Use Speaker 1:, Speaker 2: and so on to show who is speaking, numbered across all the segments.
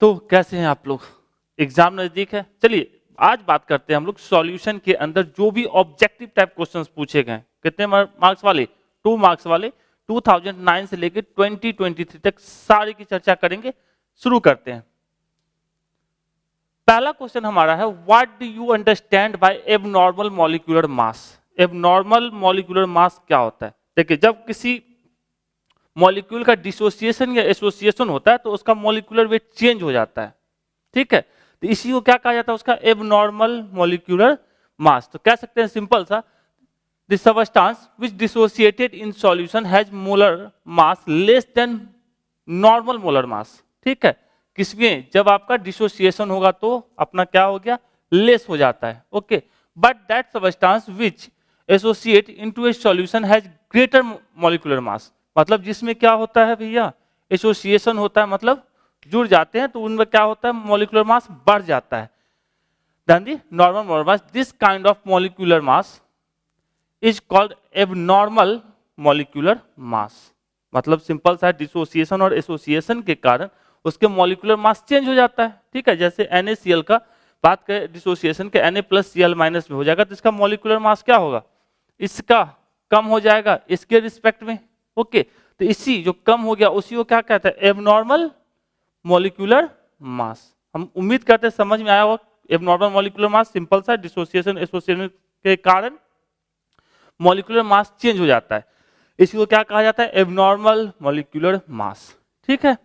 Speaker 1: तो कैसे हैं आप लोग? एग्जाम नजदीक है। चलिए आज बात करते हैं हम लोग सॉल्यूशन के अंदर जो भी ऑब्जेक्टिव टाइप क्वेश्चंस पूछे गए, कितने मार्क्स वाले, 2 मार्क्स वाले, 2009 से लेकर 2023 तक सारी की चर्चा करेंगे। शुरू करते हैं। पहला क्वेश्चन हमारा है, what do you understand by abnormal molecular mass? Abnormal molecular मास क्या होता है? देखिए, जब किसी मॉलिक्यूल का डिसोसिएशन या एसोसिएशन होता है तो उसका मॉलिक्यूलर वेट चेंज हो जाता है, ठीक है। तो इसी को क्या कहा जाता है? उसका एबनॉर्मल मॉलिक्यूलर मास। तो कह सकते हैं सिंपल सा, the substance which dissociated in solution has molar mass less than normal molar मास, ठीक है। किसमें? जब आपका डिसोसिएशन होगा तो अपना क्या हो गया? लेस हो जाता है, okay. But that substance which associate into A solution has greater molecular mass. मतलब जिसमें क्या होता है भैया? एसोसिएशन होता है, मतलब जुड़ जाते हैं तो उनमें क्या होता है? मॉलिक्यूलर मास बढ़ जाता है then the normal molar mass. This kind of molecular mass is called abnormal molecular mass. मतलब सिंपल सा, डिसोसिएशन और एसोसिएशन के कारण उसके मॉलिक्यूलर मास चेंज हो जाता है, ठीक है। जैसे NaCl का बात करें, डिसोसिएशन के Na+Cl- में हो जाएगा तो इसका मॉलिक्यूलर मास क्या होगा? इसका कम हो जाएगा इसके रिस्पेक्ट में, ओके। तो इसी जो कम हो गया उसी को क्या कहते हैं? एबनॉर्मल मॉलिक्यूलर मास। हम उम्मीद करते हैं समझ में आया होगा। एबनॉर्मल मॉलिक्यूलर मास सिंपल सा, डिसोसिएशन एसोसिएशन के कारण मॉलिक्यूलर मास चेंज हो जाता है, इसी को क्या कहा जाता है? एबनॉर्मल मॉलिक्यूलर मास, ठीक है।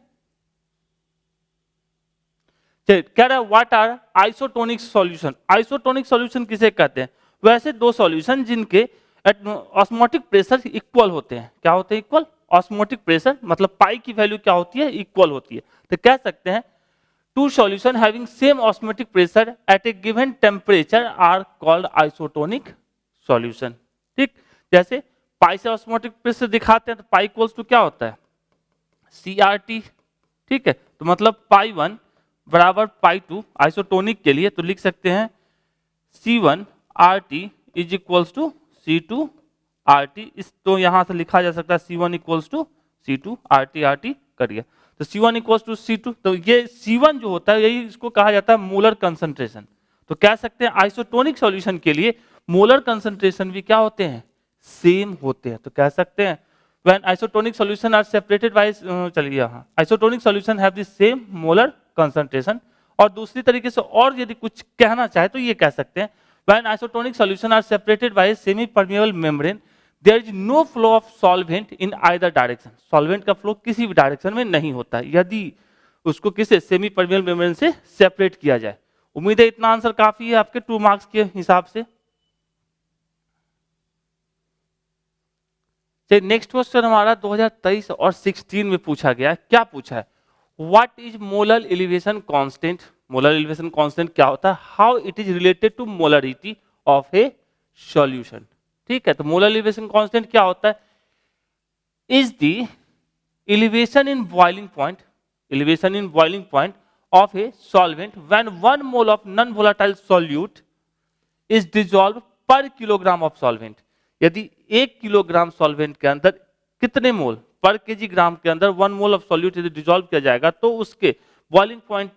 Speaker 1: कह रहा है what are isotonic solution? Isotonic solution किसे कहते हैं? वैसे दो सॉल्यूशन जिनके ऑस्मोटिक प्रेशर इक्वल होते हैं। क्या होते हैं? इक्वल। ऑस्मोटिक प्रेशर मतलब पाई की वैल्यू क्या होती है? इक्वल होती है। तो कह सकते हैं two solution having same osmotic pressure at a given temperature are called isotonic solution, ठीक। जैसे पाई से ऑस्मोटिक प्रेशर दिखाते हैं तो पाई इक्वल्स टू क्या होता है? CRT, ठीक है। तो मतलब पाई 1 बराबर पाई 2 आइसोटोनिक के लिए तो लिख सकते हैं C1RT is equals to C2RT। इस तो यहां से लिखा जा सकता है C1 equals to C2RT, RT करिए तो C1 इक्वल्स टू C2। तो ये C1 जो होता है यही इसको कहा जाता है मोलर कंसंट्रेशन। तो कह सकते हैं आइसोटोनिक सॉल्यूशन के लिए मोलर कंसंट्रेशन भी क्या होते हैं? सेम होते हैं। तो कह सकते हैं when isotonic solution are separated by चलिए यहाँ isotonic solution have the same molar concentration। और दूसरी तरीके से और यदि कुछ कहना चाहे तो ये कह सकते हैं when isotonic solution are separated by a semi permeable membrane there is no flow of solvent in either direction। solvent का फ्लो किसी भी डायरेक्शन में नहीं होता है यदि उसको किसे सेमी परमिएबल मेम्ब्रेन से सेपरेट किया जाए। उम्मीद है इतना आंसर काफी है आपके 2 मार्क्स के हिसाब से। नेक्स्ट क्वेश्चन हमारा 2023 और 16 में पूछा गया। क्या पूछा है? What is molar elevation constant? Molar elevation constant क्या होता है? How it is related to molarity of a solution, ठीक है। तो मोलर एलिवेशन कांस्टेंट क्या होता है? Is the elevation in boiling point, elevation in boiling point of a solvent when 1 mole of non volatile solute is dissolve per kilogram of solvent. यदि 1 kilogram solvent के अंदर कितने मोल पर केजी ग्राम के अंदर 1 मोल ऑफ सॉल्यूट यदि dissolve किया जाएगा तो उसके बॉइलिंग पॉइंट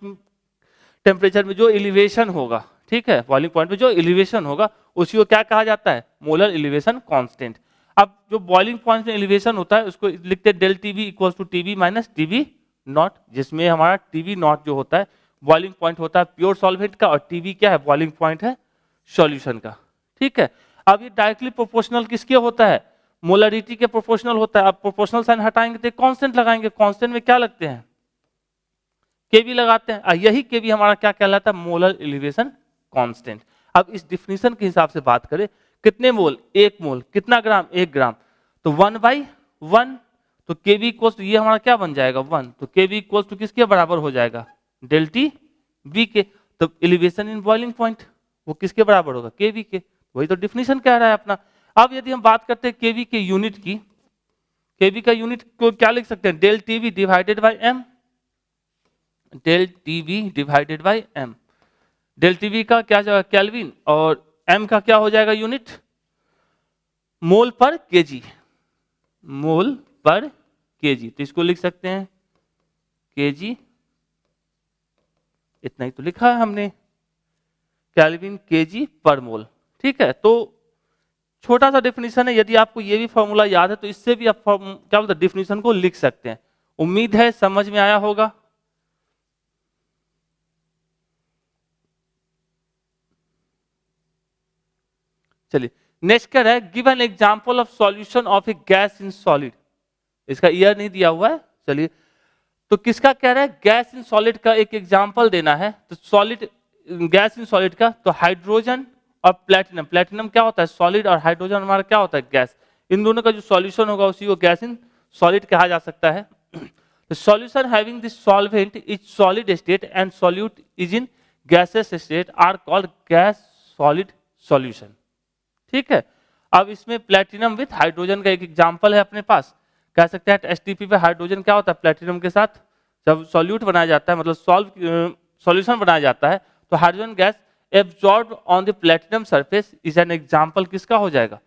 Speaker 1: टेम्परेचर में जो एलिवेशन होगा, ठीक है, बॉइलिंग पॉइंट में जो एलिवेशन होगा उसी को क्या कहा जाता है? Molar elevation constant. अब जो बॉइलिंग पॉइंट में एलिवेशन होता है उसको लिखते हैं del TV equals to TV minus TV not, जिसमें हमारा टीवी नॉट जो होता है बॉइलिंग पॉइंट होता है प्योर सॉल्वेंट का और टीवी क्या है? बॉइलिंग पॉइंट है सॉल्यूशन का, ठीक है। अब ये डायरेक्टली प्रोपोर्शनल किसके होता है? मोलरिटी के प्रोपोर्शनल होता है। अब प्रोपोर्शनल साइन हटाएंगे तो कांस्टेंट लगाएंगे। कांस्टेंट में क्या लगते हैं? केवी लगाते हैं। यही केवी हमारा क्या कहलाता है? Molar elevation constant. अब इस डिफिनीशन के हिसाब से बात करें, कितने मोल? 1 मोल। कितना ग्राम? 1 ग्राम। तो 1/1 तो केवी इक्वल्स टू ये हमारा क्या बन जाएगा? 1। तो केवी इक्वल्स टू किसके बराबर हो जाएगा? डेल टी वी के। तो एलिवेशन इन बॉइलिंग पॉइंट वो किसके बराबर होगा? केवी के। वही तो डिफिनीशन कह रहा है अपना। अब यदि हम बात करते हैं केवी के यूनिट की, केवी का यूनिट को क्या लिख सकते हैं? Del TV divided by M, del TV divided by M. Del TV का क्या जाएगा? केल्विन, और एम का क्या हो जाएगा यूनिट? मोल पर केजी, मोल पर केजी। तो इसको लिख सकते हैं केजी इतना ही तो लिखा है हमने, केल्विन केजी पर मोल। ठीक है, तो छोटा सा डेफिनेशन है, यदि आपको ये भी फॉर्मूला याद है तो इससे भी आप क्या बोलते हैं डेफिनेशन को लिख सकते हैं। उम्मीद है समझ में आया होगा। चलिए नेक्स्ट क्या है, give an example of solution of A gas in solid. इसका ईयर नहीं दिया हुआ है। चलिए तो किसका कह रहा है, गैस इन सॉलिड का एक एग्जांपल देना है। तो सॉलिड, गैस इन सॉलिड का तो हाइड्रोजन और प्लेटिनम। प्लेटिनम क्या होता है सॉलिड, और हाइड्रोजन हमारा क्या होता है गैस। इन दोनों का जो सॉल्यूशन होगा उसी को गैस इन सॉलिड कहा जा सकता है। The solution having this solvent is solid state and solute is in gaseous state are called gas solid solution। ठीक है, अब इसमें प्लेटिनम विथ हाइड्रोजन का एक एग्जांपल है अपने पास। कह सकते हैं एसटीपी पे हाइड्रोजन क्या होता है प्लेटिनम के साथ, जब सॉल्यूट बनाया जाता है मतलब सॉल्यूशन बनाया जाता है तो hydrogen gas absorb on the platinum surface is an example किसका हो जाएगा,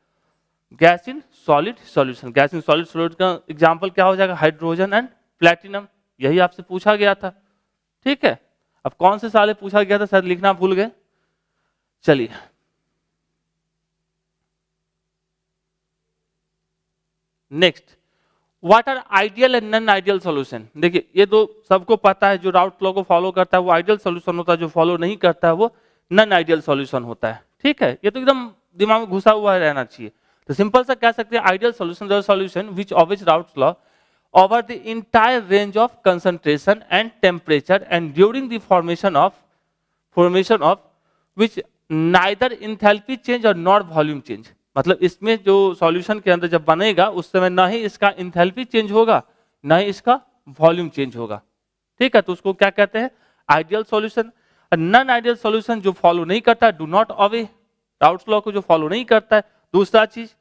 Speaker 1: gas in solid solution. Gas in solid solute का एग्जांपल क्या हो जाएगा, हाइड्रोजन एंड प्लेटिनम। यही आपसे पूछा गया था। ठीक है, अब कौन से साल पूछा गया था शायद लिखना भूल गए। चलिए next, what are ideal and non ideal solution. देखिए ये तो सबको पता है, जो राउट लॉ को फॉलो करता है वो आइडियल सॉल्यूशन होता है, जो फॉलो नहीं करता है वो नॉन आइडियल सॉल्यूशन होता है। ठीक है, ये तो एकदम दिमाग में घुसा हुआ रहना चाहिए। तो सिंपल सा कह सकते हैं ideal solution solution which obvious route law over the entire range of concentration and temperature and during the formation of which neither enthalpy change or nor volume change। मतलब इसमें जो सॉल्यूशन के अंदर जब बनेगा उस समय ना ही इसका इंथैल्पी चेंज होगा ना ही इसका वॉल्यूम चेंज होगा। ठीक है, तो उसको क्या कहते हैं ideal solution. Non ideal solution जो फॉलो नहीं करता है, do not obey Raoult's law को जो फॉलो नहीं करता है। दूसरा चीज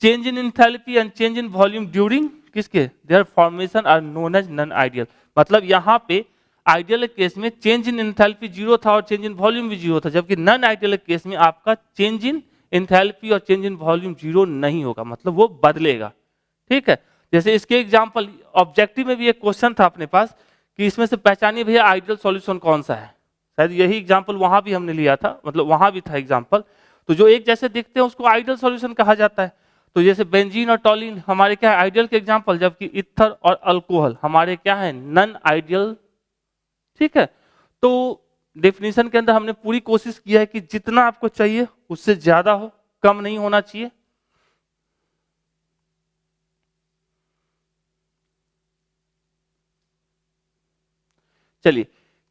Speaker 1: change in enthalpy and change in volume during किसके their formation are known as non ideal. मतलब यहाँ पे आइडियल केस में चेंज इन इंथैल्पी जीरो था और चेंज इन वॉल्यूम भी जीरो था, जबकि नॉन आइडियल केस में आपका चेंज इन इंथैल्पी और चेंज इन वॉल्यूम जीरो नहीं होगा, मतलब वो बदलेगा। ठीक है, जैसे इसके एग्जांपल ऑब्जेक्टिव में भी एक क्वेश्चन था अपने पास कि इसमें से पहचानिए भैया आइडियल सॉल्यूशन कौन सा है। शायद यही एग्जांपल वहां भी हमने लिया था, मतलब वहां भी था एग्जांपल। तो जो एक जैसे दिखते हैं उसको आइडियल सॉल्यूशन कहा जाता है। तो जैसे बेंजीन और टॉलिन हमारे क्या है आइडियल के एग्जांपल, जबकि इथर और अल्कोहल हमारे क्या है नॉन आइडियल। ठीक है, तो डेफिनेशन के अंदर हमने पूरी कोशिश की है कि जितना आपको चाहिए उससे ज्यादा हो, कम नहीं होना चाहिए। चलिए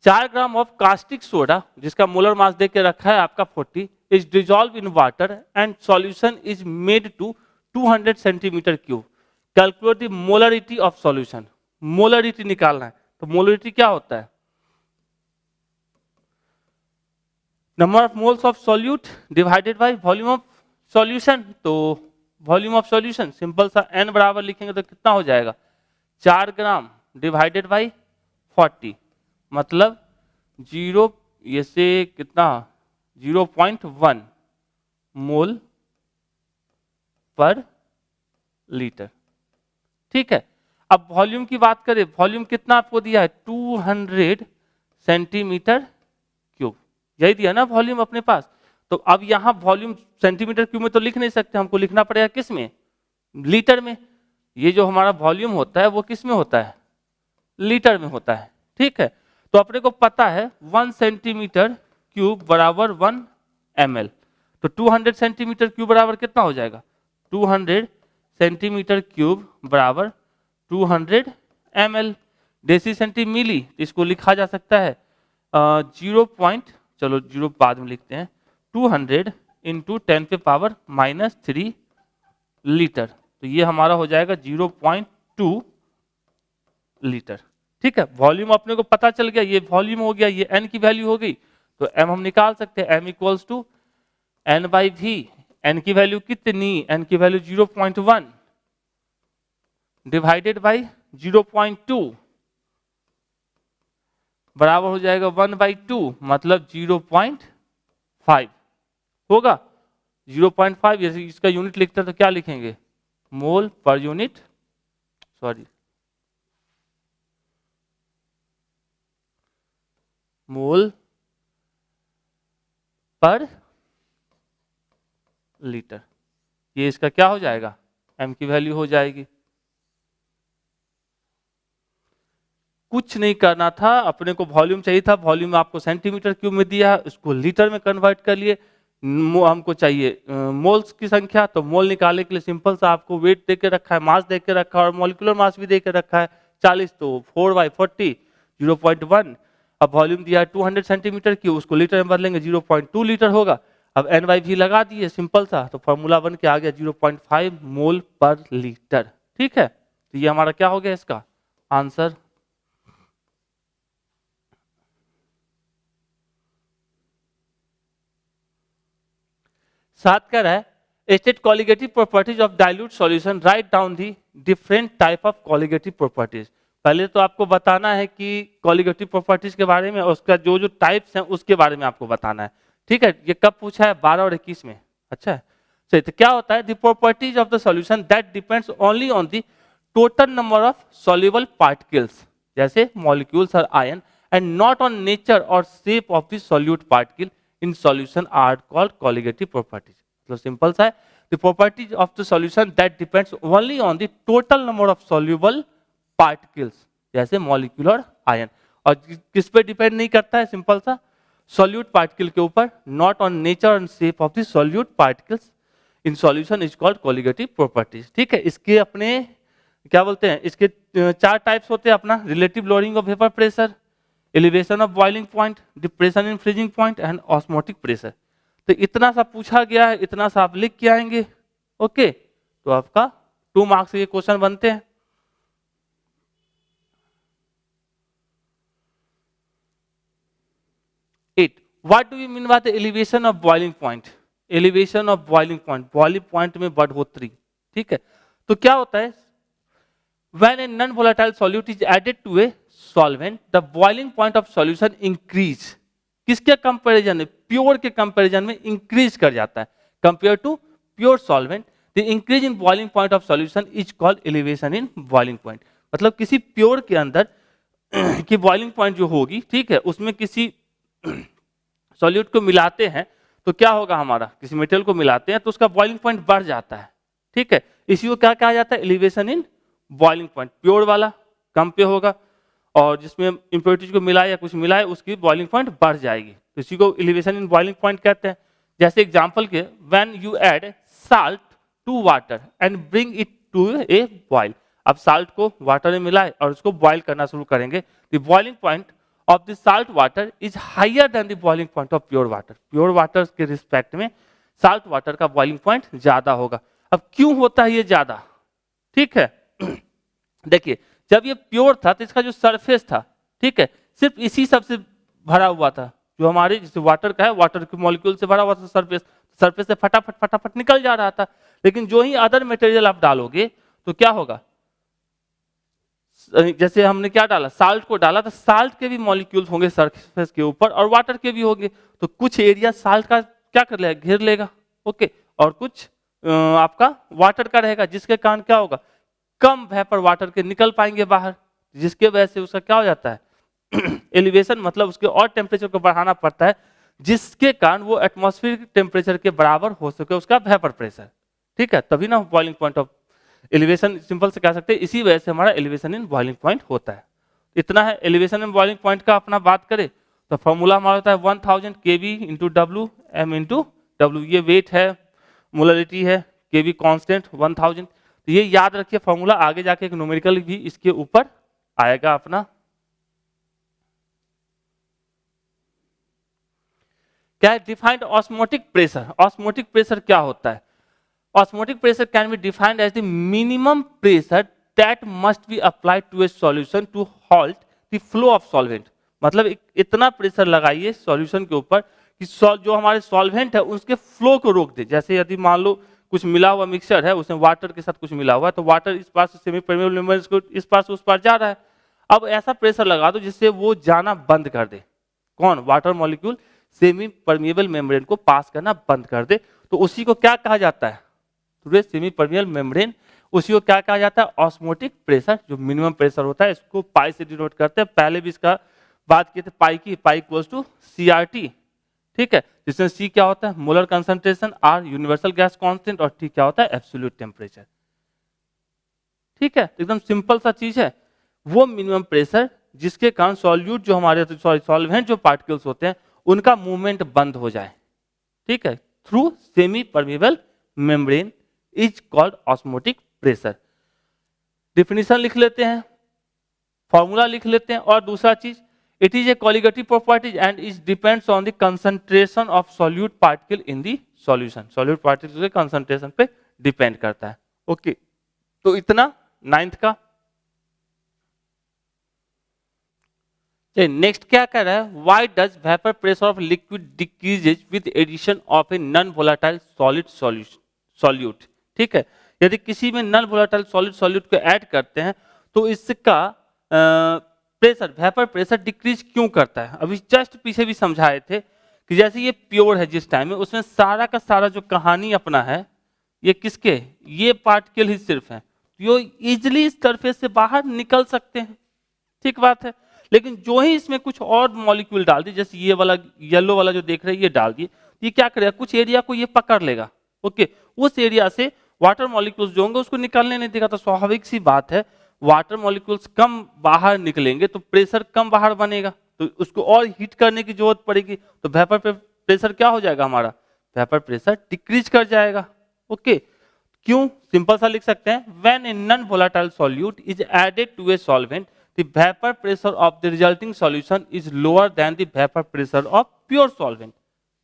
Speaker 1: 4 ग्राम ऑफ कास्टिक सोडा जिसका मोलर मास देख के रखा है आपका 40 is dissolve in water and solution is made to 200 centimetre cube. Calculate the molarity of solution. Molarity निकालना है, तो मोलरिटी क्या होता है number of moles of solute divided by volume of solution. तो वॉल्यूम ऑफ सॉल्यूशन सिंपल सा n बराबर लिखेंगे तो कितना हो जाएगा 4 ग्राम डिवाइडेड बाय 40, मतलब 0 ये से कितना 0.1 मोल पर लीटर। ठीक है, अब वॉल्यूम की बात करें, वॉल्यूम कितना आपको दिया है 200 सेंटीमीटर क्यूब, यही दिया ना वॉल्यूम अपने पास। तो अब यहां वॉल्यूम सेंटीमीटर क्यूब में तो लिख नहीं सकते, हमको लिखना पड़ेगा किस में लीटर में। ये जो हमारा वॉल्यूम होता है वो किस में होता है लीटर में होता है। ठीक है, तो अपने को पता है 1 सेंटीमीटर क्यूब बराबर 1 ml। तो 200 सेंटीमीटर क्यूब बराबर कितना हो जाएगा 200 सेंटीमीटर क्यूब बराबर 200 ml। डेसी सेंटीमिली इसको लिखा जा सकता है 0 बाद में लिखते हैं 200 इंटू 10 पे पावर -3 लीटर। तो ये हमारा हो जाएगा 0.2 लीटर। ठीक है, वॉल्यूम अपने को पता चल गया, ये वॉल्यूम हो गया, ये n की वैल्यू हो गई। तो m हम निकाल सकते हैं m equals to n/v। n की वैल्यू कितनी, n की वैल्यू 0.1 डिवाइडेड बाई 0.2 बराबर हो जाएगा 1/2, मतलब 0.5 होगा। 0.5 जैसे इसका यूनिट लिखते हैं तो क्या लिखेंगे मोल पर यूनिट, सॉरी मोल पर लीटर। ये इसका क्या हो जाएगा, m की वैल्यू हो जाएगी। कुछ नहीं करना था, अपने को वॉल्यूम चाहिए था, वॉल्यूम आपको सेंटीमीटर क्यूब में दिया, उसको लीटर में कन्वर्ट कर लिए। हमको चाहिए मोल्स की संख्या, तो मोल निकालने के लिए सिंपल सा आपको वेट दे के रखा है, मास दे के रखा है और मॉलिक्यूलर मास भी दे के रखा है 40, तो 4/40 0.1। अब वॉल्यूम दिया है 200 सेंटीमीटर क्यूब, उसको लीटर में बदलेंगे 0.2 लीटर होगा। अब NYV लगा दिए सिंपल सा, तो फॉर्मूला बन के आ गया 0.5 मोल पर लीटर। ठीक है, तो ये हमारा क्या हो गया इसका आंसर। साथ कह रहा है state colligative properties of dilute solution, write down the different type of colligative properties. पहले तो आपको बताना है कि कॉलिगेटिव प्रॉपर्टीज के बारे में, उसका जो जो टाइप्स हैं उसके बारे में आपको बताना है। ठीक है, ये कब पूछा है, 12 और 21 में। अच्छा है, तो क्या होता है, the properties of the solution that depends only on the total number of soluble particles, जैसे मॉलिक्यूल्स और ion, and not on nature और shape of the solute particle in solution are called colligative properties. तो simple सा है, the properties of the solution that depends only on the total number of soluble particles, जैसे molecule और ion. और किस पे depend नहीं करता है, सिंपल सा सॉल्यूट पार्टिकल के ऊपर, not on nature and shape of the solute particles in solution is called colligative properties. ठीक है, इसके अपने क्या बोलते हैं, इसके 4 टाइप्स होते हैं अपना, relative lowering of vapour pressure, elevation of boiling point, depression in freezing point and osmotic pressure. तो इतना सा पूछा गया है, इतना सा आप लिख के आएंगे। ओके, तो आपका 2 मार्क्स के क्वेश्चन बनते हैं। What do you mean by the elevation of boiling point? Elevation of boiling point, boiling point में बढ़ोतरी। ठीक है, तो क्या होता है, when a non-volatile solute is added to a solvent, the boiling point of solution increase। किसके comparison में, प्योर के कंपैरिजन में इंक्रीज कर जाता है, compare to pure solvent. The increase in boiling point of solution is called elevation in boiling point. मतलब किसी pure के अंदर की बॉइलिंग पॉइंट जो होगी, ठीक है, उसमें किसी सॉल्यूट को मिलाते हैं तो क्या होगा, हमारा किसी मेटेरियल को मिलाते हैं तो उसका बॉइलिंग पॉइंट बढ़ जाता है। ठीक है, इसी को क्या कहा जाता है, elevation in boiling point. Pure वाला कम पे होगा और जिसमें इंप्योरिटीज को मिलाए या कुछ मिलाए उसकी बॉइलिंग पॉइंट बढ़ जाएगी, तो इसी को एलिवेशन इन बॉइलिंग पॉइंट कहते हैं। जैसे एग्जांपल के, when you add salt to water and bring it to a boil. अब साल्ट को वाटर में मिलाए और उसको बॉइल करना शुरू करेंगे, the boiling point of the salt water is higher than the boiling point of pure water। Pure water के रिस्पेक्ट में साल्ट वाटर का बॉइलिंग पॉइंट ज्यादा होगा। अब क्यों होता है ये ज्यादा, ठीक है, देखिए जब ये प्योर था तो इसका जो सरफेस था, ठीक है, सिर्फ इसी सब से भरा हुआ था, जो हमारे जैसे वाटर का है, वाटर के मॉलिक्यूल से भरा हुआ था सरफेस से फटाफट फटाफट निकल जा रहा था। लेकिन जो ही अदर मटेरियल आप डालोगे तो क्या होगा, जैसे हमने क्या डाला, साल्ट को डाला, तो साल्ट के भी मॉलिक्यूल्स होंगे सरफेस के ऊपर और वाटर के भी होंगे, तो कुछ एरिया साल्ट का क्या कर लेगा, घेर लेगा। ओके, और कुछ आपका वाटर का रहेगा, जिसके कारण क्या होगा, कम वेपर वाटर के निकल पाएंगे बाहर, जिसके वजह से उसका क्या हो जाता है एलिवेशन, मतलब उसके और टेम्परेचर को बढ़ाना पड़ता है, जिसके कारण वो एटमॉस्फेरिक टेम्परेचर के बराबर हो सके उसका वेपर प्रेशर। ठीक है, तभी ना boiling point of elevation simple से कह सकते हैं, इसी वजह से हमारा एलिवेशन इन बॉइलिंग पॉइंट होता है। इतना है एलिवेशन इन बॉइलिंग पॉइंट का। अपना बात करें तो फॉर्मूला हमारा होता है 1000 kV into W M into W, ये वेट है, मोलरिटी है, kV कांस्टेंट 1000। तो ये याद रखिए फॉर्मूला, आगे जाके एक न्यूमेरिकल भी इसके ऊपर आएगा अपना। क्या है defined osmotic pressure. Osmotic pressure क्या होता है, osmotic pressure can be defined as the minimum pressure that must be applied to a solution to halt the flow of solvent। मतलब इतना प्रेशर लगाइए सॉल्यूशन के ऊपर कि जो हमारे सॉल्वेंट है उसके फ्लो को रोक दे। जैसे यदि मान लो कुछ मिला हुआ मिक्सचर है, उसमें वाटर के साथ कुछ मिला हुआ है, तो वाटर इस पार से सेमी परमेबल मेम्ब्रेन को इस पार से उस पार जा रहा है। अब ऐसा प्रेशर लगा दो जिससे वो जाना बंद कर दे, कौन, water molecule semi permeable membrane को पास करना बंद कर दे, तो उसी को क्या कहा जाता है, सेमी परमेबल मेम्ब्रेन, उसी को क्या कहा जाता है, ऑस्मोटिक प्रेशर। जो मिनिमम प्रेशर होता है इसको पाई से डिनोट करते हैं, पहले भी इसका बात किए थे पाई की, पाई इक्वल्स टू CRT, ठीक है, जिसमें C क्या होता है molar concentration, R universal gas constant और T क्या होता है एब्सोल्यूट टेम्परेचर। ठीक है, तो एकदम सिंपल सा चीज है, वो मिनिमम प्रेशर जिसके कारण सॉल्यूट जो हमारे सॉल्वेंट जो पार्टिकल्स होते हैं उनका मूवमेंट बंद हो जाए, ठीक है, through semi permeable membrane is called osmotic pressure. Definition लिख लेते हैं, फॉर्मूला लिख लेते हैं, और दूसरा चीज it is a colligative properties and is depends on the concentration of solute particle in the solution, solute particle के कंसंट्रेशन पे डिपेंड करता है। ओके, तो इतना 9th का। नेक्स्ट क्या कर रहा है, why does vapour pressure of liquid decreases with addition of a non volatile solid solute. ठीक है, यदि किसी में नॉन वोलेटाइल सॉलिड सॉल्यूट को ऐड करते हैं तो इसका प्रेशर वेपर प्रेशर डिक्रीज क्यों करता है। अभी जस्ट पीछे भी समझाए थे कि जैसे ये प्योर है जिस टाइम में, उसमें सारा का सारा जो कहानी अपना है ये किसके, ये पार्टिकल ही सिर्फ है, ये इजिली इस सरफेस से बाहर निकल सकते हैं, ठीक बात है। लेकिन जो ही इसमें कुछ और मॉलिक्यूल डाल दिए, जैसे ये वाला येलो वाला जो देख रहे हैं ये डाल दिए, ये क्या करेगा, कुछ एरिया को ये पकड़ लेगा, ओके, उस एरिया से वाटर मॉलिक्यूल्स जो होंगे उसको निकलने नहीं देगा। तो स्वाभाविक सी बात है, वाटर मॉलिक्यूल्स कम बाहर निकलेंगे तो प्रेशर कम बाहर बनेगा, तो उसको और हीट करने की जरूरत पड़ेगी, तो वेपर प्रेशर क्या हो जाएगा हमारा, वेपर प्रेशर डिक्रीज कर जाएगा। ओके, क्यों, सिंपल सा लिख सकते हैं, when a non volatile solute is added to a solvent the vapor pressure of the resulting solution is lower than the vapor pressure of pure solvent।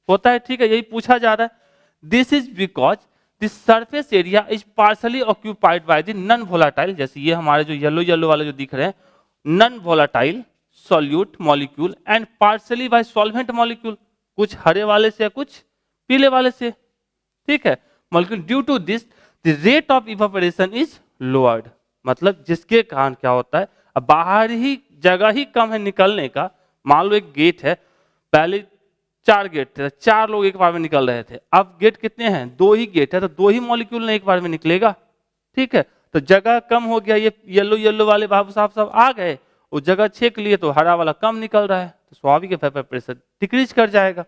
Speaker 1: होता है, ठीक है, यही पूछा जा रहा है। This is because the surface area is partially occupied by the non-volatile, जैसे ये हमारे जो येलो येलो वाले जो दिख रहे हैं, non-volatile solute molecule and partially by solvent molecule, कुछ हरे वाले से कुछ पीले वाले से, ठीक है, molecule। Due to this the rate of evaporation is lowered, मतलब जिसके कारण क्या होता है, अब बाहर ही जगह ही कम है निकलने का। मान लो एक गेट है, पहले 4 गेट थे, 4 लोग एक बार में निकल रहे थे, अब गेट कितने हैं, 2 ही गेट है, तो 2 ही मॉलिक्यूल ने एक बार में निकलेगा, ठीक है, तो जगह कम हो गया, ये येलो येलो वाले बाबू साहब सब आ गए, वो जगह छेक लिए तो हरा वाला कम निकल रहा है, तो स्वाभाविक वेपर प्रेशर डिक्रीज कर जाएगा।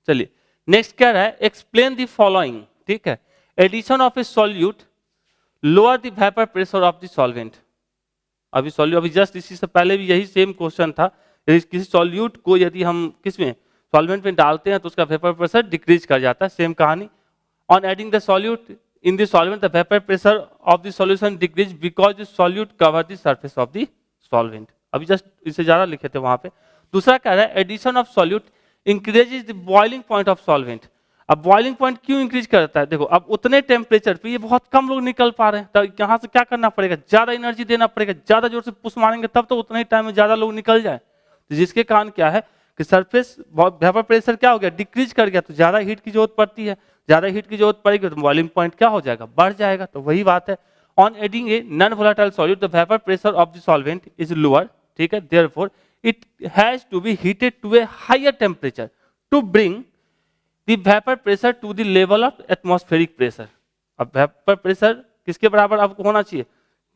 Speaker 1: चलिए नेक्स्ट क्या रहा है, एक्सप्लेन द फॉलोइंग, ठीक है, addition of a solute lower the vapour pressure of the solvent. अभी सॉल्यूट, अभी जस्ट इसी से पहले भी यही सेम क्वेश्चन था, किसी सॉल्यूट को यदि हम किसमें सॉल्वेंट में डालते हैं तो उसका वेपर प्रेशर डिक्रीज कर जाता है, सेम कहानी। On adding the solute in the solvent the vapour pressure of the solution decrease because the solute cover the surface of the solvent. अभी जस्ट इससे ज्यादा लिखे थे वहां पे। दूसरा कह रहा है addition of solute increases the boiling point of solvent. अब बॉइलिंग पॉइंट क्यों इंक्रीज करता है, देखो अब उतने टेम्परेचर पे ये बहुत कम लोग निकल पा रहे हैं, तो यहाँ से क्या करना पड़ेगा, ज्यादा एनर्जी देना पड़ेगा, ज्यादा जोर से पुश मारेंगे तब तो उतने ही टाइम में ज्यादा लोग निकल जाए, तो जिसके कारण क्या है कि सरफेस वेपर प्रेशर क्या हो गया, डिक्रीज कर गया, तो ज्यादा हीट की जरूरत पड़ती है, ज्यादा हीट की जरूरत पड़ेगी तो बॉइलिंग पॉइंट क्या हो जाएगा, बढ़ जाएगा। तो वही बात है, on adding a non volatile solute the vapour pressure of the solvent is lower, ठीक है, therefore it has to be heated to a higher temperature to bring the vapor pressure to the level of atmospheric pressure। अब vapour pressure किसके बराबर आपको होना चाहिए,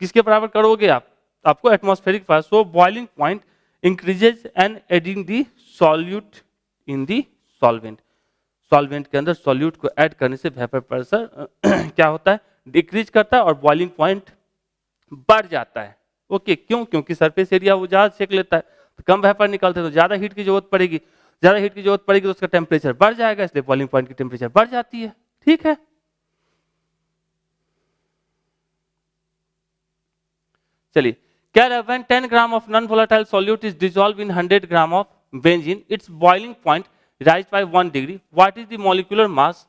Speaker 1: किसके बराबर करोगे आप, आपको atmospheric pressure. So boiling point increases and adding the solute in the solvent. Solvent के अंदर सॉल्यूट को ऐड करने से वेपर प्रेशर क्या होता है, डिक्रीज करता है और बॉइलिंग पॉइंट बढ़ जाता है। ओके, क्यों, क्योंकि सरफेस एरिया वो ज्यादा सेक लेता है, तो कम वेपर निकलते हैं तो ज्यादा हीट की जरूरत पड़ेगी, ज्यादा हीट की जरूरत पड़ेगी तो उसका टेम्परेचर बढ़ जाएगा, इसलिए बॉइलिंग पॉइंट की टेम्परेचर बढ़ जाती है, ठीक है। चलिए क्या रहा, when 10 gram of non volatile solute is dissolve in 100 gram of benzene its boiling point rise by 1 degree, what is the molecular mass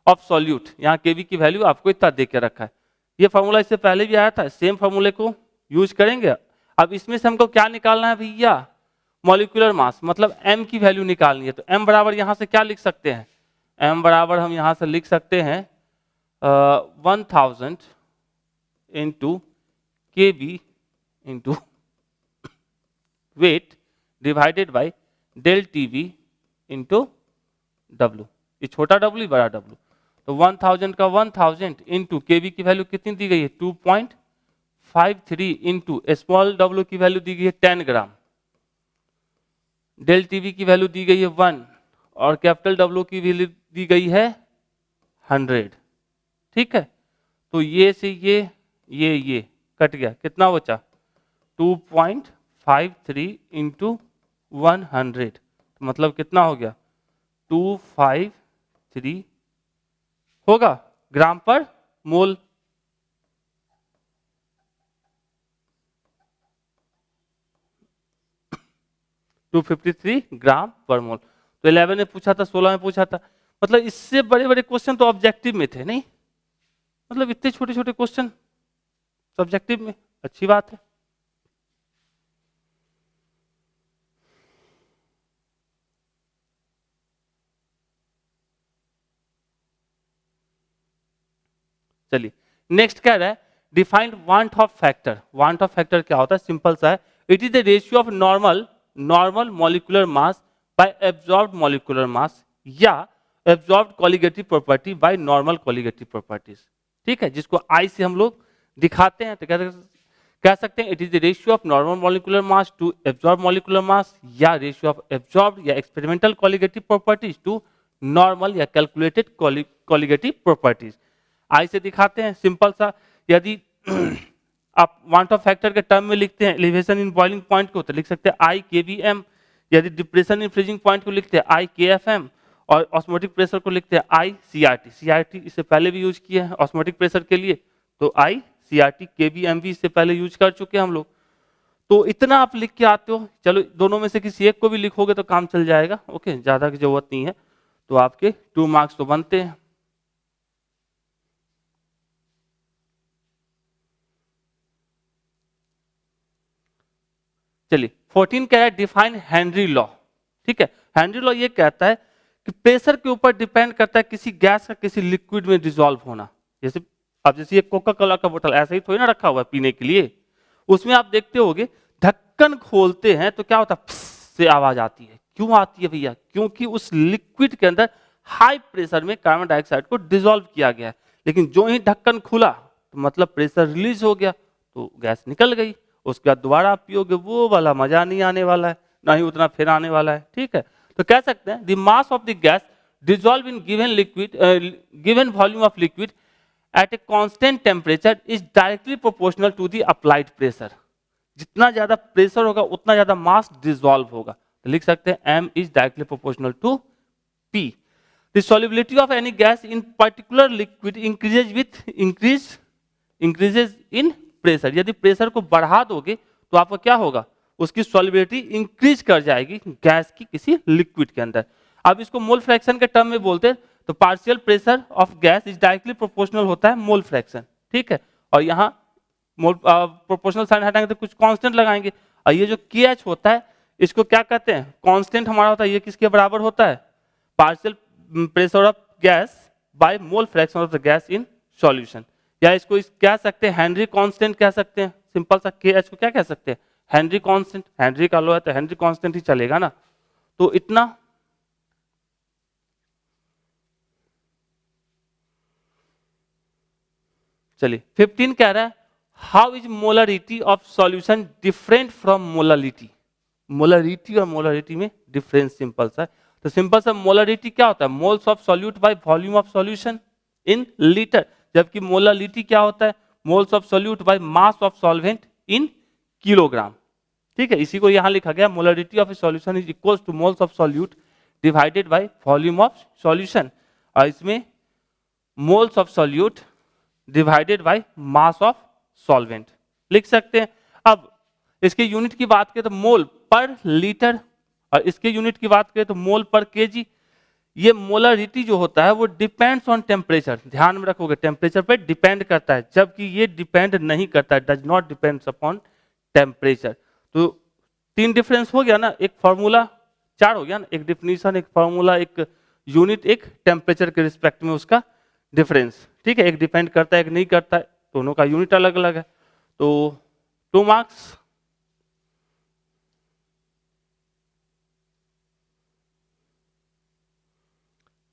Speaker 1: of solute. यहाँ केवी की वैल्यू आपको इतना दे के रखा है, ये फॉर्मूला इससे पहले भी आया था, सेम फॉर्मूले को यूज करेंगे। अब इसमें से हमको क्या निकालना है भैया, मॉलिक्यूलर मास, मतलब m की वैल्यू निकालनी है, तो m बराबर यहां से क्या लिख सकते हैं, m बराबर हम यहां से लिख सकते हैं 1000 into kb into weight divided by del TV into W, ये छोटा w बड़ा w, तो 1000 का 1000 इंटू केवी की वैल्यू कितनी दी गई है 2.53 इंटू स्मॉल डब्ल्यू की वैल्यू दी गई है 10 ग्राम, डेल टीवी की वैल्यू दी गई है 1 और कैपिटल डब्ल्यू की वैल्यू दी गई है 100। ठीक है, तो ये से ये कट गया, कितना बचा 2.53 इंटू 100, मतलब कितना हो गया 253 होगा ग्राम पर मोल। टू 253 ग्राम पर मोल। तो 11 में पूछा था, 16 में पूछा था, मतलब इससे बड़े बड़े क्वेश्चन तो ऑब्जेक्टिव में थे नहीं, मतलब इतने छोटे छोटे क्वेश्चन सब्जेक्टिव में, अच्छी बात है। चलिए नेक्स्ट क्या है, defined van't Hoff factor. Van't Hoff factor क्या होता है, सिंपल सा है, it is the ratio of normal molecular mass by absorbed molecular mass या absorbed colligative property by normal colligative properties. ठीक है, जिसको आई से हम लोग दिखाते हैं, तो कह सकते हैं it is the ratio of normal molecular mass to absorb molecular mass या रेशियो ऑफ एब्जॉर्ब या experimental colligative properties to normal या कैलकुलेटेड कॉलिगेटिव प्रॉपर्टीज। आई से दिखाते हैं सिंपल सा, यदि आप वांट ऑफ फैक्टर के टर्म में लिखते हैं एलिवेशन इन बॉइलिंग पॉइंट को तो लिख सकते हैं आई के बी एम, यदि डिप्रेशन इन फ्रीजिंग पॉइंट को लिखते हैं आई के एफ एम, और ऑस्मोटिक प्रेशर को लिखते हैं I C R T. C R T इससे पहले भी यूज किया है ऑस्मोटिक प्रेशर के लिए, तो आई सी आर टी के बी एम भी इससे पहले यूज कर चुके हैं हम लोग। तो इतना आप लिख के आते हो, चलो दोनों में से किसी एक को भी लिखोगे तो काम चल जाएगा, ओके, ज्यादा की जरूरत नहीं है। तो आपके 2 मार्क्स तो बनते हैं। चलिए 14 क्या है, डिफाइन हेनरी लॉ। ठीक है, हेनरी लॉ ये कहता है कि प्रेशर के ऊपर डिपेंड करता है किसी गैस का किसी लिक्विड में डिसॉल्व होना। जैसे अब जैसे ये कोका कोला का बोतल ऐसा ही थोड़ी ना रखा हुआ है पीने के लिए, उसमें आप देखते होगे ढक्कन खोलते हैं तो क्या होता है, फस से आवाज आती है। क्यों आती है भैया, क्योंकि उस लिक्विड के अंदर हाई प्रेशर में कार्बन डाइऑक्साइड को डिसॉल्व किया गया है, लेकिन जो ही ढक्कन खुला तो मतलब प्रेशर रिलीज हो गया तो गैस निकल गई, उसके बाद दोबारा आप पियोगे वो वाला मजा नहीं आने वाला है, ना ही उतना फिर आने वाला है। ठीक है, तो कह सकते हैं the mass of the gas dissolve in given volume of liquid at a constant temperature is directly proportional to the applied pressure. जितना ज्यादा प्रेशर होगा उतना ज्यादा मास डिसॉल्व होगा, तो लिख सकते हैं m is directly proportional to p। The solubility of any gas in particular liquid increases in pressure. यदि प्रेशर को बढ़ा दोगे तो आपका क्या होगा, उसकी सॉल्युबिलिटी इंक्रीज कर जाएगी गैस की किसी लिक्विड के अंदर। अब इसको मोल फ्रैक्शन के टर्म में बोलते हैं, तो partial pressure of gas is directly proportional होता है मोल फ्रैक्शन। ठीक है, और यहाँ मोल प्रोपोर्शनल साइन हटाएंगे तो कुछ कांस्टेंट लगाएंगे, और ये जो KH होता है इसको क्या कहते हैं, कांस्टेंट हमारा होता है, ये किसके बराबर होता है, partial pressure of gas by mole fraction of the gas in solution. या इसको कह सकते हैं हेनरी कांस्टेंट कह सकते हैं, सिंपल सा KH को क्या कह सकते हैं, हेनरी कांस्टेंट। हेनरी का लो है तो हेनरी कांस्टेंट ही चलेगा ना, तो इतना। चलिए 15 कह रहा है how is molarity of solution different from molarity. Molarity और मोलरिटी में डिफरेंस सिंपल सा है, तो सिंपल सा मोलरिटी क्या होता है, moles of solute bye volume of solution in litre, जबकि मोलरिटी क्या होता है, moles of solute by mass of solvent in kilogram. ठीक है, इसी को यहां लिखा गया, molarity of a solution is equals two moles of solute divided by volume of solution, और इसमें moles of solute divided by mass of solvent लिख सकते हैं। अब इसके यूनिट की बात करें तो मोल पर लीटर, और इसके यूनिट की बात करें तो मोल पर केजी। ये मोलरिटी जो होता है वो डिपेंड्स ऑन टेम्परेचर, ध्यान में रखोगे टेम्परेचर पे डिपेंड करता है, जबकि ये डिपेंड नहीं करता है, does not depends upon temperature. तो 3 डिफरेंस हो गया ना, एक फॉर्मूला 4 हो गया ना, एक डिफिनीशन, एक फॉर्मूला, एक यूनिट, एक टेम्परेचर के रिस्पेक्ट में उसका डिफरेंस। ठीक है, एक डिपेंड करता है एक नहीं करता है, दोनों का यूनिट अलग अलग है। तो 2 marks.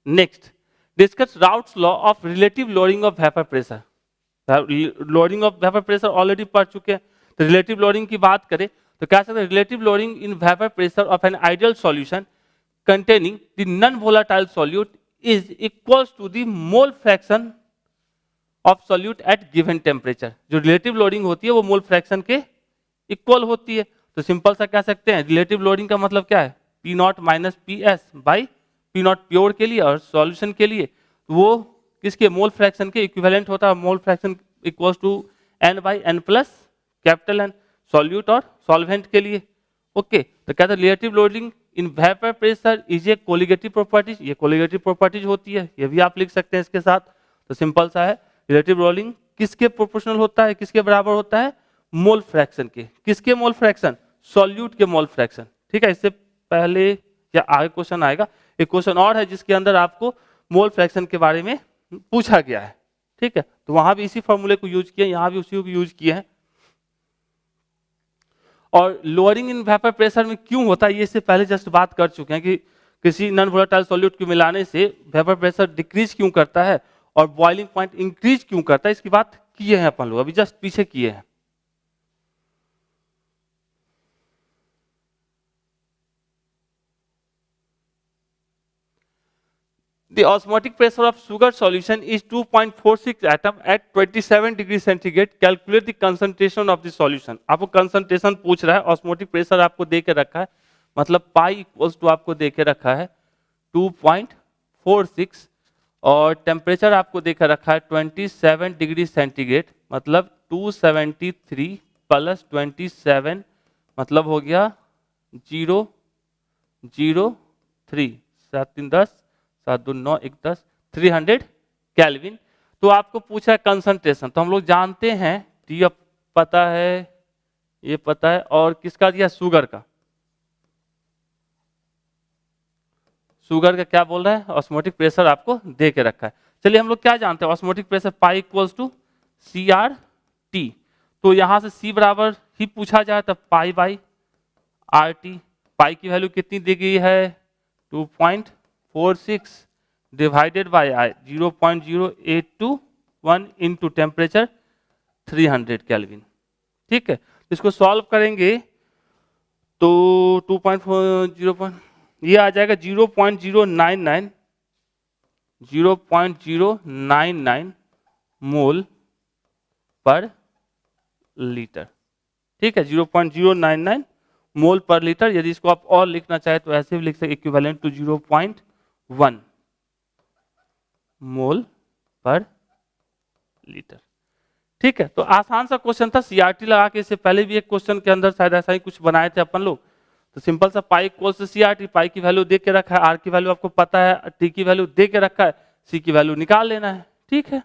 Speaker 1: Next, discuss routes law of relative lowering of vapour pressure. Lowering of vapour pressure already पढ़ चुके हैं, तो रिलेटिव लोअरिंग की बात करें तो क्या सकते हैं, relative lowering in vapour pressure of an ideal solution containing the non-volatile solute is equals to the mole fraction of solute at given temperature। जो रिलेटिव लोडिंग होती है वो मोल फ्रैक्शन के इक्वल होती है। तो सिंपल सा कह सकते हैं रिलेटिव लोडिंग का मतलब क्या है, P not minus P S by P not pure के लिए और सॉल्यूशन के लिए वो किसके मोल फ्रैक्शन के इक्विवेलेंट होता है। Mole fraction equals to N by N plus capital N, solute और सॉल्वेंट के लिए। ओके, तो कहते हैं relative loading in vapour pressure is a colligative properties. ये कोलिगेटिव प्रॉपर्टीज होती है, ये भी आप लिख सकते हैं इसके साथ। तो सिंपल सा है, रिलेटिव लोडिंग किसके प्रोपोर्शनल होता है, किसके बराबर होता है, मोल फ्रैक्शन के। किसके मोल फ्रैक्शन, सॉल्यूट के मोल फ्रैक्शन। ठीक है, इससे पहले या आगे क्वेश्चन आएगा, एक क्वेश्चन और है जिसके अंदर आपको मोल फ्रैक्शन के बारे में पूछा गया है। ठीक है, तो वहां भी इसी फॉर्मूले को यूज किया, यहाँ भी उसी को यूज किया है। और लोअरिंग इन वेपर प्रेशर में क्यों होता है, ये इससे पहले जस्ट बात कर चुके हैं कि किसी नॉन वोलेटाइल सॉल्यूट को मिलाने से वेपर प्रेशर डिक्रीज क्यों करता है और बॉइलिंग पॉइंट इंक्रीज क्यों करता है, इसकी बात किए हैं अपन लोग, अभी जस्ट पीछे किए हैं। The osmotic pressure of sugar solution is 2.46 atom at 27 degree centigrade. Calculate the concentration of the solution। आपको कंसंट्रेशन पूछ रहा है, ऑस्मोटिक प्रेशर आपको दे के रखा है, मतलब पाई इक्वल्स टू आपको दे के रखा है 2.46 और टेम्परेचर आपको दे के रखा है 27 डिग्री सेंटीग्रेड, मतलब 273 प्लस 27 मतलब हो गया 003, 7 3 10 7 2 9 1 10 300 केल्विन। तो आपको पूछा है कंसंट्रेशन, तो हम लोग जानते हैं टी पता है, ये पता है, और किसका दिया, शुगर का। शुगर का क्या बोल रहा है, ऑस्मोटिक प्रेशर आपको दे के रखा है। चलिए हम लोग क्या जानते हैं, osmotic pressure pi equals to C R T. तो यहां से सी बराबर ही पूछा जाए तो pi by R T. Pi की वैल्यू कितनी दी गई है, 2.46 divided by I 0.0821 into temperature 300 kelvin. ठीक है, इसको सॉल्व करेंगे तो 2.40 ये आ जाएगा 0.099 मोल पर लीटर। ठीक है, 0.099 मोल पर लीटर। यदि इसको आप और लिखना चाहे तो ऐसे भी लिख सकते, इक्विवेलेंट टू 0.1 मोल पर लीटर। ठीक है, तो आसान सा क्वेश्चन था, सीआरटी लगा के। इससे पहले भी एक क्वेश्चन के अंदर शायद ऐसा ही कुछ बनाए थे अपन लोग। तो सिंपल सा पाई इक्वल्स टू सीआरटी, पाई की वैल्यू दे के रखा है, आर की वैल्यू आपको पता है, टी की वैल्यू दे के रखा है, सी की वैल्यू निकाल लेना है। ठीक है,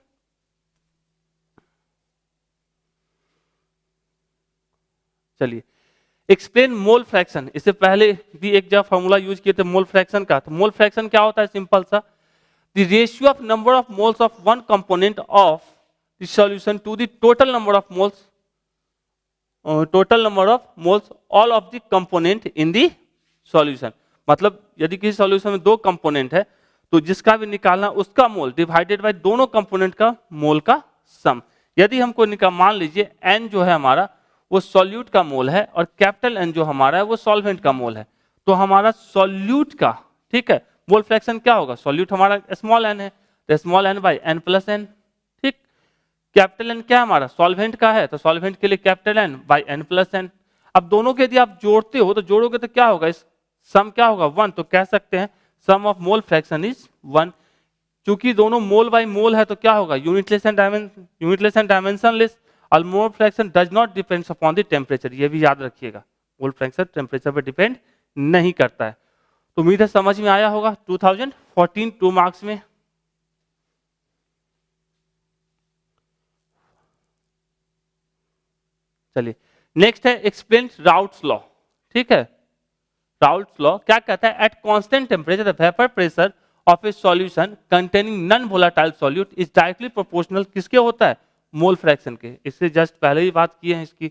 Speaker 1: चलिए एक्सप्लेन मोल फ्रैक्शन। इससे पहले भी एक जगह फॉर्मूला यूज किए थे मोल फ्रैक्शन का। तो मोल फ्रैक्शन क्या होता है, सिंपल सा, the ratio of number of moles of one component of the solution to the total number of moles, total number of moles all of the component in the solution. मतलब यदि किसी solution में दो component है तो जिसका भी निकालना उसका मोल डिवाइडेड बाय दोनों कंपोनेंट का मोल का सम। यदि हमको मान लीजिए n जो है हमारा वो सॉल्यूट का मोल है और कैपिटल N जो हमारा है वो सॉल्वेंट का मोल है, तो हमारा सॉल्यूट का, ठीक है, मोल फ्रैक्शन क्या होगा, सॉल्यूट हमारा स्मॉल n है तो small n by n plus n। ठीक, कैपिटल N क्या हमारा सॉल्वेंट का है तो सॉल्वेंट के लिए capital N by n plus n। अब दोनों के यदि आप जोड़ते हो तो जोड़ोगे तो क्या होगा, इस सम क्या होगा 1, तो कह सकते हैं सम ऑफ मोल फ्रैक्शन इज 1। चूंकि दोनों मोल बाई मोल है तो क्या होगा, यूनिटलेस एंड डायमेंशनलेस। और mole fraction does not depends upon the temperature, ये भी याद रखिएगा, मोल फ्रैक्शन टेम्परेचर पर डिपेंड नहीं करता है। तो उम्मीद है समझ में आया होगा। 2014 2 मार्क्स में। चलिए नेक्स्ट है एक्सप्लेन राउट्स लॉ। ठीक है, राउट्स लॉ क्या कहता है, at constant temperature the vapour pressure of a solution containing non volatile solute is directly proportional किसके होता है, मोल फ्रैक्शन के। इससे जस्ट पहले ही बात की है इसकी।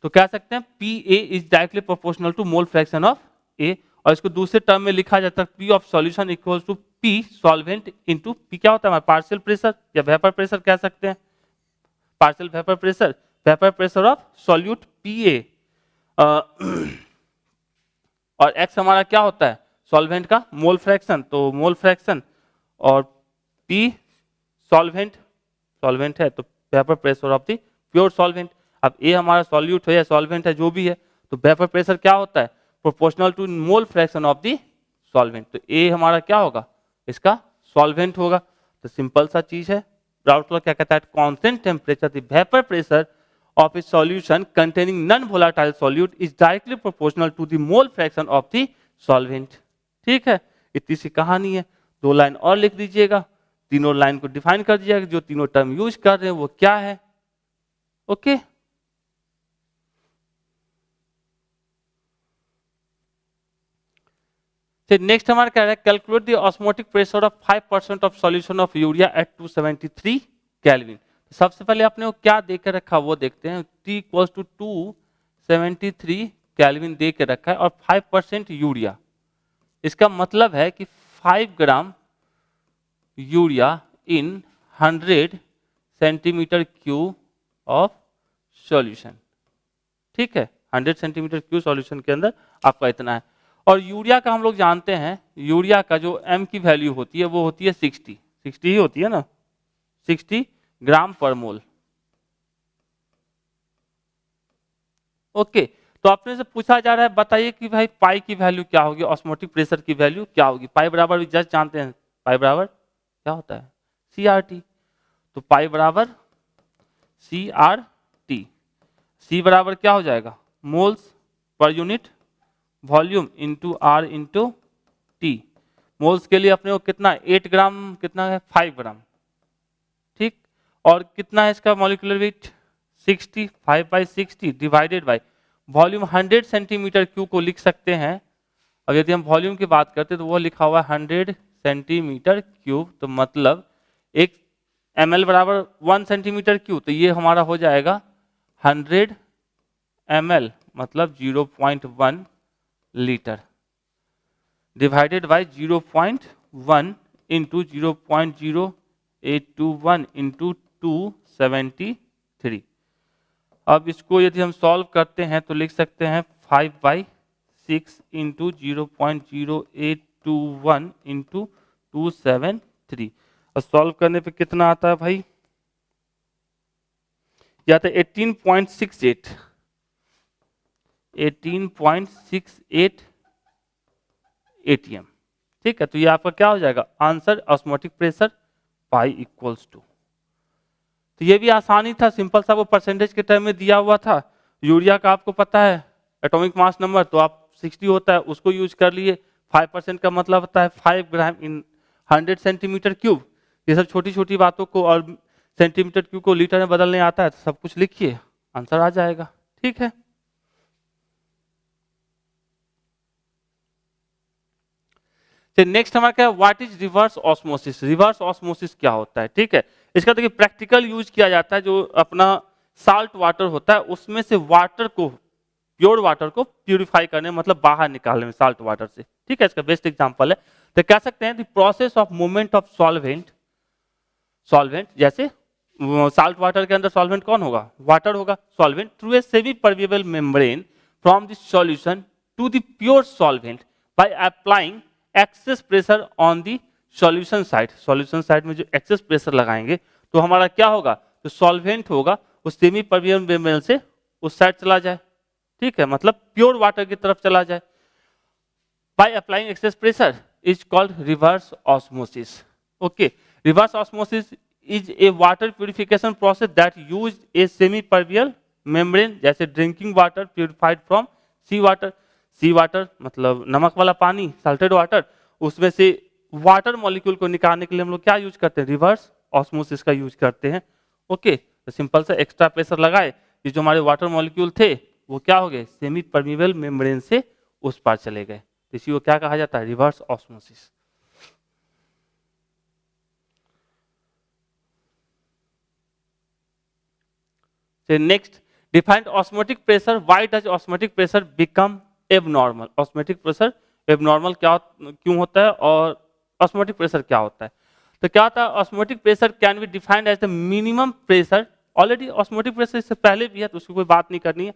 Speaker 1: तो कह सकते हैं P A is directly proportional to mole fraction of A. और इसको दूसरे टर्म में लिखा जाता है P of solution equals to P solvent into P क्या होता है हमारा पार्शियल प्रेशर या वेपर प्रेशर कह सकते हैं, partial vapour pressure of solute P A. और x हमारा क्या होता है सॉल्वेंट का मोल फ्रैक्शन, तो मोल फ्रैक्शन और p सॉल्वेंट है तो vapour pressure of the pure solvent. अब a हमारा सॉल्यूट है या सॉल्वेंट है जो भी है, तो वेपर प्रेशर क्या होता है proportional to mole fraction of the solvent, तो a हमारा क्या होगा इसका सॉल्वेंट होगा। तो सिंपल सा चीज है। ब्राउट लॉ क्या कहता है constant temperature the vapour pressure of a solution containing non-volatile solute is directly proportional to the mole fraction of the solvent। ठीक है, इतनी सी कहानी है। 2 लाइन और लिख दीजिएगा, तीनों लाइन को डिफाइन कर दीजिएगा, जो तीनों टर्म यूज कर रहे हैं वो क्या है। ओके नेक्स्ट हमारा क्या है calculate the osmotic pressure of 5% of solution of urea at 273 kelvin. सबसे पहले आपने वो क्या दे के रखा वो देखते हैं, T इक्वल्स टू 273 केल्विन दे के रखा है और 5% यूरिया, इसका मतलब है कि 5 gram urea in 100 centimetre cube of solution. ठीक है, 100 सेंटीमीटर क्यूब सॉल्यूशन के अंदर आपका इतना है। और यूरिया का हम लोग जानते हैं, यूरिया का जो m की वैल्यू होती है वो होती है 60 ही होती है ना, 60 ग्राम पर मोल। ओके तो अपने से पूछा जा रहा है बताइए कि भाई पाई की वैल्यू क्या होगी, ऑस्मोटिक प्रेशर की वैल्यू क्या होगी। पाई बराबर जस्ट जानते हैं, पाई बराबर क्या होता है CRT, तो पाई बराबर CRT, C बराबर क्या हो जाएगा moles per unit volume into R into T। Moles के लिए अपने को कितना 8 ग्राम कितना है 5 ग्राम, ठीक, और कितना है इसका molecular weight 60, 5/60 divided by volume 100 centimetre cube को लिख सकते हैं। अब यदि हम वॉल्यूम की बात करते हैं तो वो लिखा हुआ है 100 सेंटीमीटर क्यूब, तो मतलब 1 ml बराबर 1 सेंटीमीटर क्यूब, तो ये हमारा हो जाएगा 100 ml मतलब 0.1 litre divided by 0.1 into 0.0821 into 273। अब इसको यदि हम सॉल्व करते हैं तो लिख सकते हैं 5/6 इंटू 0.0821 इंटू 273। और सॉल्व करने पे कितना आता है भाई, या तो 18.68 ATM। ठीक है, तो ये आपका क्या हो जाएगा answer osmotic pressure pi equals to. तो ये भी आसानी था, सिंपल सा, वो परसेंटेज के टर्म में दिया हुआ था। यूरिया का आपको पता है एटॉमिक मास नंबर तो आप 60 होता है उसको यूज कर लिए, 5% का मतलब होता है 5 ग्राम इन 100 सेंटीमीटर क्यूब। ये सब छोटी छोटी बातों को और सेंटीमीटर क्यूब को लीटर में बदलने आता है तो सब कुछ लिखिए, आंसर आ जाएगा। ठीक है, नेक्स्ट हमारा क्या, what is reverse osmosis. Reverse osmosis क्या होता है, ठीक है, इसका देखिए प्रैक्टिकल यूज किया जाता है। जो अपना साल्ट वाटर होता है उसमें से वाटर को, प्योर वाटर को प्यूरिफाई करने मतलब बाहर निकालने में साल्ट वाटर से। ठीक है, इसका बेस्ट एग्जांपल है तो कह सकते हैं the process of movement of solvent जैसे साल्ट वाटर के अंदर सॉल्वेंट कौन होगा वाटर होगा, solvent through a semi permeable membrane from the solution to the pure solvent by applying excess pressure on the solution side. Solution side में जो excess pressure लगाएंगे तो हमारा क्या होगा, तो सॉल्वेंट होगा वो सेमी परमेबल मेम्ब्रेन से उस साइड चला जाए। ठीक है, मतलब प्योर वाटर की तरफ चला जाए। By applying excess pressure is called reverse osmosis. Okay, reverse osmosis is a water purification process that use a semi permeable membrane जैसे drinking water purified from sea water. Sea water मतलब नमक वाला पानी, salted water, उसमें से water molecule को निकालने के लिए हम लोग क्या यूज करते हैं, रिवर्स ऑस्मोसिस का यूज करते हैं। ओके, तो सिंपल सा एक्स्ट्रा प्रेशर लगाए, ये जो हमारे वाटर मॉलिक्यूल थे वो क्या हो गए, सेमी परमेबल मेम्ब्रेन से उस पार चले गए, तो इसी को क्या कहा जाता है, reverse osmosis. Next, defined osmotic pressure, why does osmotic pressure become abnormal. Osmotic pressure abnormal क्यों होता है और ऑस्मोटिक प्रेशर क्या होता है। तो क्या होता है, osmotic pressure can be defined as the minimum pressure. Already osmotic pressure इससे पहले भी है तो उसकी कोई बात नहीं करनी है।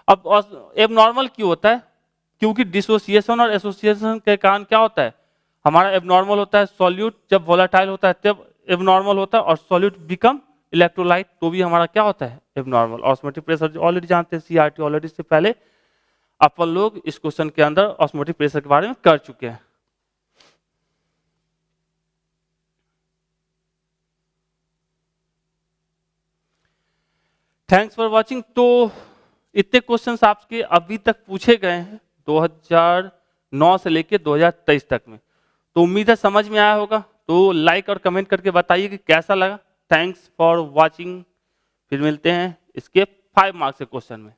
Speaker 1: अब एबनॉर्मल क्यों होता है, क्योंकि डिसोसिएशन और एसोसिएशन के कारण क्या होता है, हमारा एबनॉर्मल होता है सॉल्यूट, जब वोलेटाइल होता है तब एबनॉर्मल होता है, और सॉल्यूट बिकम इलेक्ट्रोलाइट तो भी हमारा क्या होता है, एबनॉर्मल। ऑस्मोटिक प्रेशर ऑलरेडी जानते हैं, सीआरटी ऑलरेडी से पहले अपन लोग इस क्वेश्चन के अंदर ऑस्मोटिक प्रेशर के बारे में कर चुके हैं। Thanks for watching. तो इतने क्वेश्चंस आपके अभी तक पूछे गए हैं 2009 से लेके 2023 तक में, तो उम्मीद है समझ में आया होगा। तो लाइक और कमेंट करके बताइए कि कैसा लगा। Thanks for watching. फिर मिलते हैं इसके 5 मार्क्स के क्वेश्चन में।